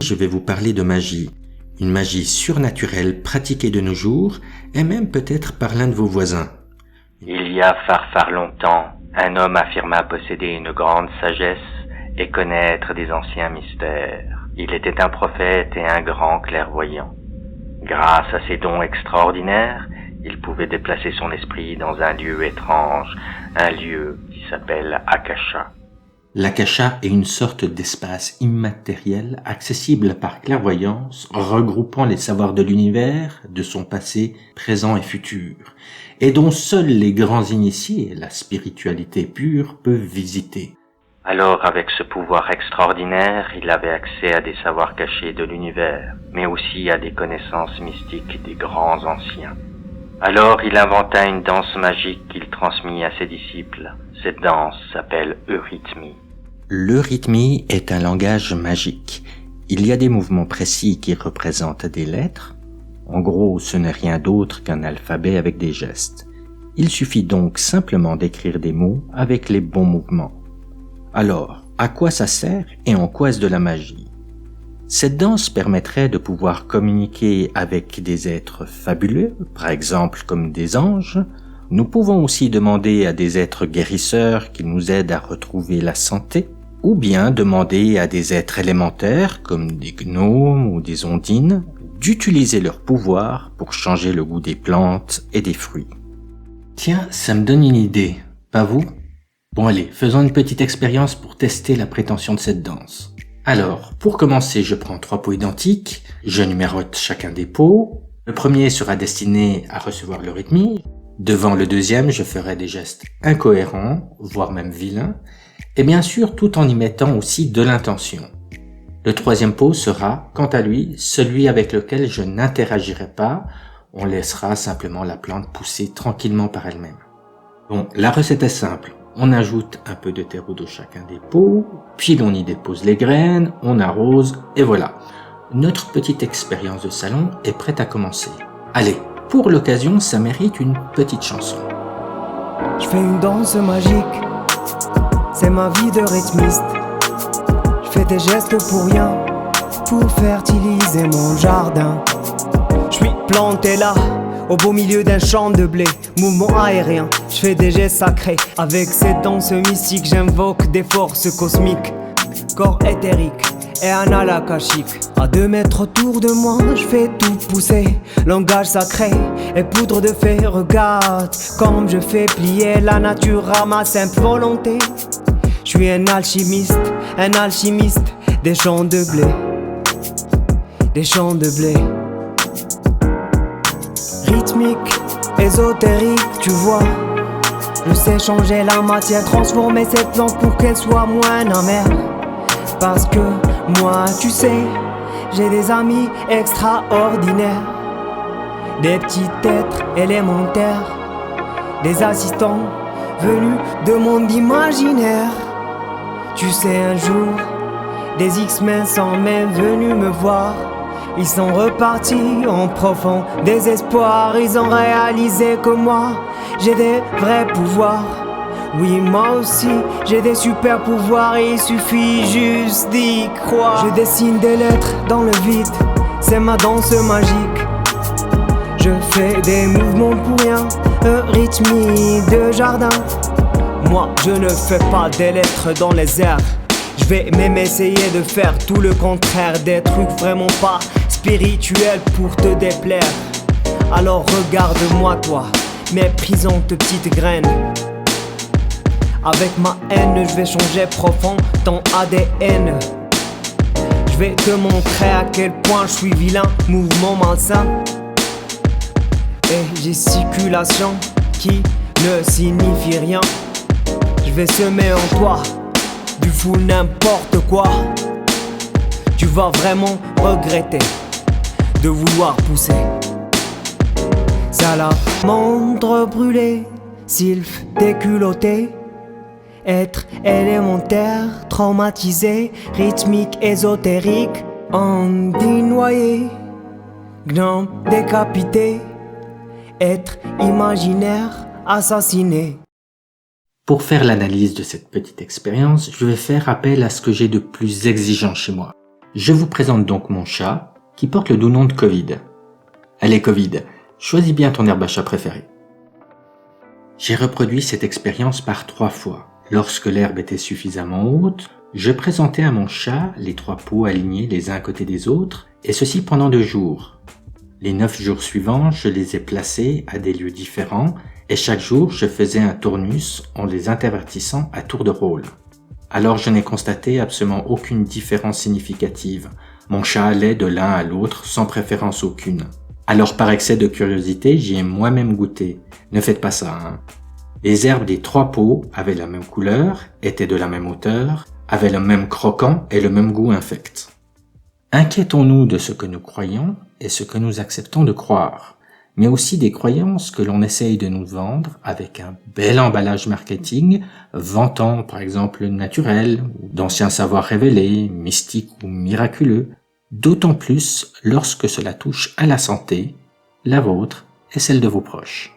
je vais vous parler de magie. Une magie surnaturelle pratiquée de nos jours et même peut-être par l'un de vos voisins. Il y a far longtemps, un homme affirma posséder une grande sagesse et connaître des anciens mystères. Il était un prophète et un grand clairvoyant. Grâce à ses dons extraordinaires, il pouvait déplacer son esprit dans un lieu étrange, un lieu qui s'appelle Akasha. L'Akasha est une sorte d'espace immatériel accessible par clairvoyance, regroupant les savoirs de l'univers, de son passé, présent et futur, et dont seuls les grands initiés, la spiritualité pure, peuvent visiter. Alors, avec ce pouvoir extraordinaire, il avait accès à des savoirs cachés de l'univers, mais aussi à des connaissances mystiques des grands anciens. Alors, il inventa une danse magique qu'il transmit à ses disciples. Cette danse s'appelle Eurythmie. L'eurythmie est un langage magique. Il y a des mouvements précis qui représentent des lettres. En gros, ce n'est rien d'autre qu'un alphabet avec des gestes. Il suffit donc simplement d'écrire des mots avec les bons mouvements. Alors, à quoi ça sert et en quoi est-ce de la magie? Cette danse permettrait de pouvoir communiquer avec des êtres fabuleux, par exemple comme des anges. Nous pouvons aussi demander à des êtres guérisseurs qui nous aident à retrouver la santé, ou bien demander à des êtres élémentaires comme des gnomes ou des ondines d'utiliser leur pouvoir pour changer le goût des plantes et des fruits. Tiens, ça me donne une idée, pas vous? Bon allez, faisons une petite expérience pour tester la prétention de cette danse. Alors, pour commencer, je prends 3 pots identiques, je numérote chacun des pots. Le premier sera destiné à recevoir l'eurythmie. Devant le deuxième, je ferai des gestes incohérents, voire même vilains, et bien sûr tout en y mettant aussi de l'intention. Le troisième pot sera, quant à lui, celui avec lequel je n'interagirai pas, on laissera simplement la plante pousser tranquillement par elle-même. Bon, la recette est simple. On ajoute un peu de terreau dans chacun des pots, puis l'on y dépose les graines, on arrose, et voilà. Notre petite expérience de salon est prête à commencer. Allez, pour l'occasion, ça mérite une petite chanson. Je fais une danse magique, c'est ma vie de rythmiste. Je fais des gestes pour rien, pour fertiliser mon jardin. Je suis planté là, au beau milieu d'un champ de blé, mouvement aérien, je fais des gestes sacrés. Avec cette danse mystique, j'invoque des forces cosmiques. Corps éthérique et anal akashique. À 2 mètres autour de moi, je fais tout pousser. Langage sacré et poudre de fée. Regarde comme je fais plier la nature à ma simple volonté. Je suis un alchimiste des champs de blé. Des champs de blé. Rythmique, ésotérique, tu vois. Je sais changer la matière, transformer cette plante pour qu'elle soit moins amère. Parce que moi, tu sais, j'ai des amis extraordinaires. Des petits êtres élémentaires. Des assistants venus de monde imaginaire. Tu sais, un jour, des X-Men sont même venus me voir. Ils sont repartis en profond désespoir. Ils ont réalisé que moi, j'ai des vrais pouvoirs. Oui, moi aussi, j'ai des super pouvoirs. Et il suffit juste d'y croire. Je dessine des lettres dans le vide, c'est ma danse magique. Je fais des mouvements pour rien, eurythmie de jardin. Moi, je ne fais pas des lettres dans les airs. Je vais même essayer de faire tout le contraire. Des trucs vraiment pas spirituels pour te déplaire. Alors regarde-moi toi, méprisante petite graine. Avec ma haine, je vais changer profond ton ADN. Je vais te montrer à quel point je suis vilain. Mouvement malsain et gesticulation qui ne signifie rien. Je vais semer en toi du fou n'importe quoi. Tu vas vraiment regretter de vouloir pousser. Salamandre brûlée, sylphe déculotté, être élémentaire, traumatisé, rythmique, ésotérique, ondine noyé, gnome décapité, être imaginaire, assassiné. Pour faire l'analyse de cette petite expérience, je vais faire appel à ce que j'ai de plus exigeant chez moi, Je vous présente donc mon chat, qui porte le doux nom de Covid. Allez Covid, choisis bien ton herbe à chat préférée. J'ai reproduit cette expérience par 3 fois. Lorsque l'herbe était suffisamment haute, je présentais à mon chat les 3 pots alignés les uns à côté des autres, et ceci pendant 2 jours. Les 9 jours suivants, je les ai placés à des lieux différents, et chaque jour, je faisais un tournus en les intervertissant à tour de rôle. Alors je n'ai constaté absolument aucune différence significative. Mon chat allait de l'un à l'autre sans préférence aucune. Alors par excès de curiosité, j'y ai moi-même goûté. Ne faites pas ça, hein. Les herbes des 3 pots avaient la même couleur, étaient de la même hauteur, avaient le même croquant et le même goût infect. Inquiétons-nous de ce que nous croyons et ce que nous acceptons de croire, mais aussi des croyances que l'on essaye de nous vendre avec un bel emballage marketing, vantant par exemple le naturel, ou d'anciens savoirs révélés, mystiques ou miraculeux, d'autant plus lorsque cela touche à la santé, la vôtre et celle de vos proches.